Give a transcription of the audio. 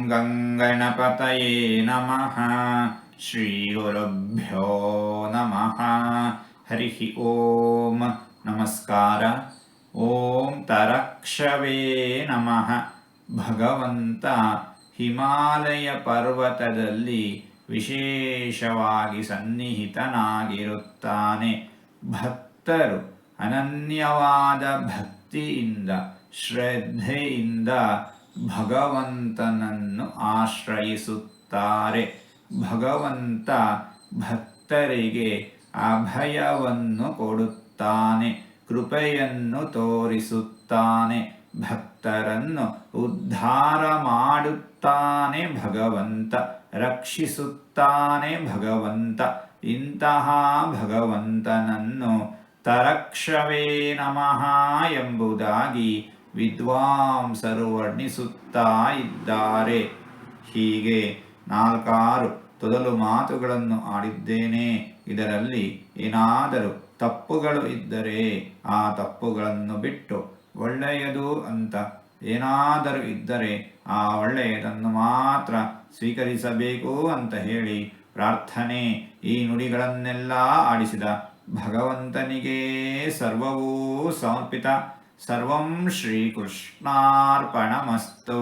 ಗಂಗಣಪತಯೇ ನಮಃ. ಶ್ರೀ ಗುರುಭ್ಯೋ ನಮಃ. ಹರಿ ಓಂ. ನಮಸ್ಕಾರ. ಓಂ ತರಕ್ಷವೇ ನಮಃ. ಭಗವಂತ ಹಿಮಾಲಯ ಪರ್ವತದಲ್ಲಿ ವಿಶೇಷವಾಗಿ ಸನ್ನಿಹಿತನಾಗಿರುತ್ತಾನೆ. ಭಕ್ತರು ಅನನ್ಯವಾದ ಭಕ್ತಿಯಿಂದ ಶ್ರದ್ಧೆಯಿಂದ ಭಗವಂತನನ್ನು ಆಶ್ರಯಿಸುತ್ತಾರೆ. ಭಗವಂತ ಭಕ್ತರಿಗೆ ಅಭಯವನ್ನು ಕೊಡುತ್ತಾನೆ, ಕೃಪೆಯನ್ನು ತೋರಿಸುತ್ತಾನೆ, ಭಕ್ತರನ್ನು ಉದ್ಧಾರ ಮಾಡುತ್ತಾನೆ ಭಗವಂತ, ರಕ್ಷಿಸುತ್ತಾನೆ ಭಗವಂತ. ಇಂತಹ ಭಗವಂತನನ್ನು ತರಕ್ಷವೇ ನಮಃ ಎಂಬುದಾಗಿ ವಿದ್ವಾಂಸರು ವರ್ಣಿಸುತ್ತಾ ಇದ್ದಾರೆ. ಹೀಗೆ 4 ತೊದಲು ಮಾತುಗಳನ್ನು ಆಡಿದ್ದೇನೆ. ಇದರಲ್ಲಿ ಏನಾದರೂ ತಪ್ಪುಗಳು ಇದ್ದರೆ ಆ ತಪ್ಪುಗಳನ್ನು ಬಿಟ್ಟು ಒಳ್ಳೆಯದು ಅಂತ ಏನಾದರೂ ಇದ್ದರೆ ಆ ಒಳ್ಳೆಯದನ್ನು ಮಾತ್ರ ಸ್ವೀಕರಿಸಬೇಕು ಅಂತ ಹೇಳಿ ಪ್ರಾರ್ಥನೆ. ಈ ನುಡಿಗಳನ್ನೆಲ್ಲ ಆಡಿಸಿದ ಭಗವಂತನಿಗೇ ಸರ್ವವೂ ಸಮರ್ಪಿತ. ಸರ್ವಂ ಶ್ರೀಕೃಷ್ಣಾರ್ಪಣಮಸ್ತು.